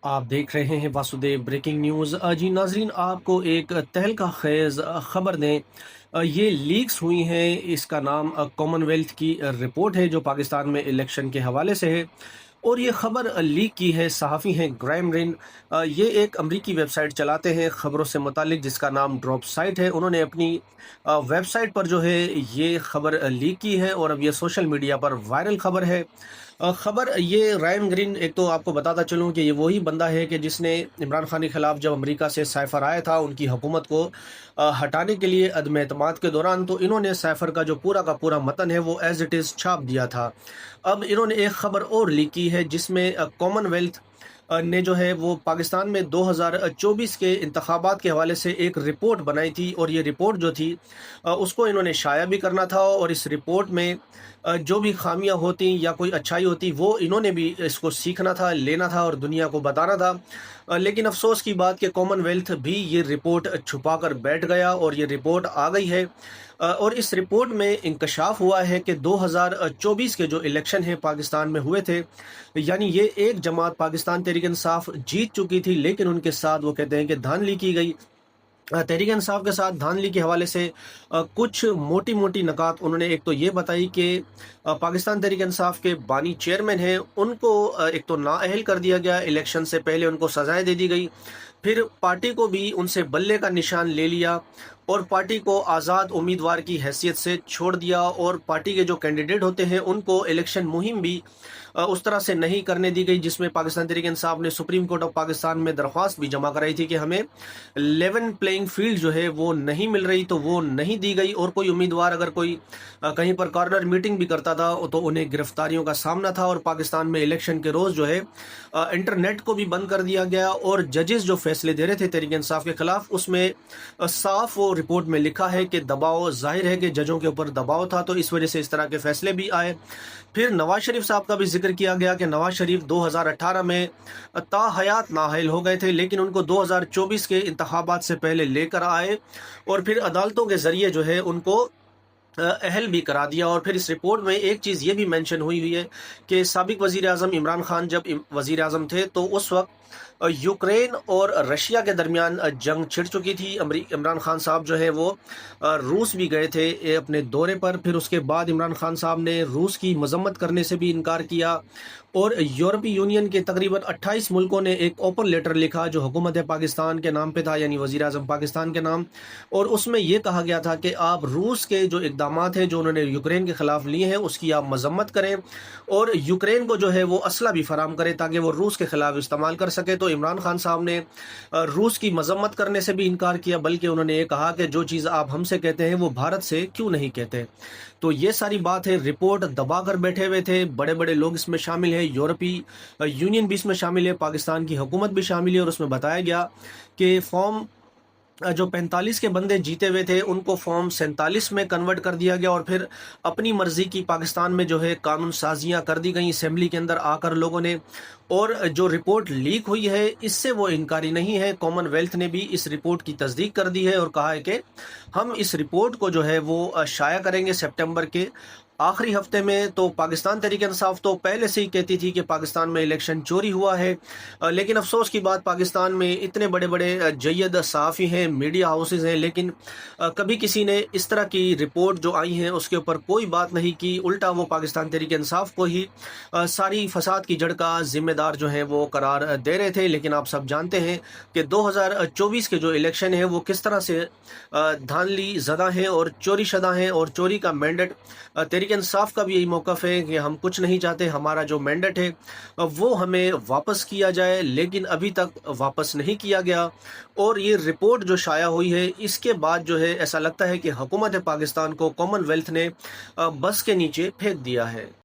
आप देख रहे हैं वासुदेव ब्रेकिंग न्यूज़। जी नाजरीन, आपको एक तहलका खेज़ ख़बर दें। ये लीक्स हुई हैं। इसका नाम कॉमनवेल्थ की रिपोर्ट है जो पाकिस्तान में इलेक्शन के हवाले से है। और ये ख़बर लीक की है, सहाफ़ी हैं ग्राइम रिन। ये एक अमरीकी वेबसाइट चलाते हैं ख़बरों से मुतालिक, जिसका नाम ड्रॉप साइट है। उन्होंने अपनी वेबसाइट पर जो है ये ख़बर लीक की है और अब ये सोशल मीडिया पर वायरल ख़बर है। ख़बर ये रायन ग्रीन, एक तो आपको बताता चलूँ कि ये वही बंदा है कि जिसने इमरान खान के ख़िलाफ़ जब अमेरिका से साइफ़र आया था उनकी हुकूमत को हटाने के लिए अदम एतमाद के दौरान, तो इन्होंने साइफ़र का जो पूरा का पूरा मतन है वो एज़ इट इज़ छाप दिया था। अब इन्होंने एक ख़बर और लीक की है जिसमें कॉमनवेल्थ ने जो है वो पाकिस्तान में 2024 के इंतखाबात के हवाले से एक रिपोर्ट बनाई थी। और ये रिपोर्ट जो थी उसको इन्होंने शाया भी करना था। और इस रिपोर्ट में जो भी खामियां होती या कोई अच्छाई होती वो इन्होंने भी इसको सीखना था, लेना था और दुनिया को बताना था। लेकिन अफसोस की बात कि कॉमनवेल्थ भी ये रिपोर्ट छुपा कर बैठ गया और ये रिपोर्ट आ गई है। और इस रिपोर्ट में इंकशाफ हुआ है कि 2024 के जो इलेक्शन है पाकिस्तान में हुए थे, यानी ये एक जमात पाकिस्तान तहरीक इंसाफ जीत चुकी थी, लेकिन उनके साथ वो कहते हैं कि धांधली की गई। तहरीक इंसाफ के साथ धांधली के हवाले से कुछ मोटी मोटी नकात उन्होंने एक तो ये बताई कि पाकिस्तान तहरीक इंसाफ के बानी चेयरमैन हैं, उनको एक तो नाअहल कर दिया गया, इलेक्शन से पहले उनको सजाएं दे दी गई। फिर पार्टी को भी उनसे बल्ले का निशान ले लिया और पार्टी को आज़ाद उम्मीदवार की हैसियत से छोड़ दिया। और पार्टी के जो कैंडिडेट होते हैं उनको इलेक्शन मुहिम भी उस तरह से नहीं करने दी गई, जिसमें पाकिस्तान तहरीक इंसाफ ने सुप्रीम कोर्ट ऑफ पाकिस्तान में दरख्वास्त भी जमा कराई थी कि हमें लेवन प्लेइंग फील्ड जो है वो नहीं मिल रही, तो वो नहीं दी गई। और कोई उम्मीदवार अगर कोई कहीं पर कॉर्नर मीटिंग भी करता था तो उन्हें गिरफ्तारियों का सामना था। और पाकिस्तान में इलेक्शन के रोज़ जो है इंटरनेट को भी बंद कर दिया गया। और जजेस जो फैसले दे रहे थे तहरीक इंसाफ के खिलाफ, उसमें साफ वो रिपोर्ट में लिखा है कि दबाव, जाहिर है कि जजों के ऊपर दबाव था, तो इस वजह से इस तरह के फैसले भी आए। फिर नवाज शरीफ साहब का भी जिक्र किया गया कि नवाज शरीफ 2018 में ताहयात नाअहल हो गए थे, लेकिन उनको 2024 के इंतखाबात से पहले लेकर आए और फिर अदालतों के जरिए जो है उनको अहल भी करा दिया। और फिर इस रिपोर्ट में एक चीज़ ये भी मेंशन हुई है कि साबिक वज़ीर आज़म इमरान खान जब वज़ीर आज़म थे तो उस वक्त यूक्रेन और रशिया के दरमियान जंग छिड़ चुकी थी। इमरान खान साहब जो है वो रूस भी गए थे अपने दौरे पर। फिर उसके बाद इमरान खान साहब ने रूस की मजम्मत करने से भी इनकार किया। और यूरोपीय यूनियन के तकरीबन 28 मुल्कों ने एक ओपन लेटर लिखा जो हुकूमत पाकिस्तान के नाम पे था, यानी वज़ीर आज़म पाकिस्तान के नाम। और उसमें यह कहा गया था कि आप रूस के जो इक़दामात हैं जो उन्होंने यूक्रेन के ख़िलाफ़ लिए हैं उसकी आप मजम्मत करें और यूक्रेन को जो है वो असला भी फराम करें ताकि वो रूस के ख़िलाफ़ इस्तेमाल कर सके। तो इमरान खान साहब ने रूस की मजम्मत करने से भी इनकार किया, बल्कि उन्होंने ये कहा कि जो चीज़ आप हमसे कहते हैं वो भारत से क्यों नहीं कहते। तो ये सारी बात है। रिपोर्ट दबा कर बैठे हुए थे, बड़े बड़े लोग इसमें शामिल है, यूरोपीय यूनियन भी इसमें शामिल है, पाकिस्तान की हुकूमत भी शामिल है। और उसमें बताया गया कि फॉर्म जो 45 के बंदे जीते हुए थे उनको फॉर्म 47 में कन्वर्ट कर दिया गया और फिर अपनी मर्जी की पाकिस्तान में जो है कानून साजियाँ कर दी गई असेंबली के अंदर आकर लोगों ने। और जो रिपोर्ट लीक हुई है इससे वो इनकारी नहीं है। कॉमनवेल्थ ने भी इस रिपोर्ट की तस्दीक कर दी है और कहा है कि हम इस रिपोर्ट को जो है वो शाया करेंगे सितंबर के आखिरी हफ्ते में। तो पाकिस्तान तहरीक इंसाफ तो पहले से ही कहती थी कि पाकिस्तान में इलेक्शन चोरी हुआ है, लेकिन अफसोस की बात पाकिस्तान में इतने बड़े बड़े जय्यद सहाफ़ी हैं, मीडिया हाउसेज हैं, लेकिन कभी किसी ने इस तरह की रिपोर्ट जो आई है उसके ऊपर कोई बात नहीं की। उल्टा वो पाकिस्तान तहरीक इंसाफ को ही सारी फसाद की जड़ का जिम्मेदार जो है वो करार दे रहे थे। लेकिन आप सब जानते हैं कि 2024 के जो इलेक्शन है वो किस तरह से धांधली ज़दा हैं और चोरी शदा हैं। और चोरी का मैंडेट तहरीक इंसाफ का भी यही मौक़िफ़ है कि हम कुछ नहीं चाहते, हमारा जो मैंडेट है वो हमें वापस किया जाए, लेकिन अभी तक वापस नहीं किया गया। और ये रिपोर्ट जो शाया हुई है इसके बाद जो है ऐसा लगता है कि हुकूमत पाकिस्तान को कॉमनवेल्थ ने बस के नीचे फेंक दिया है।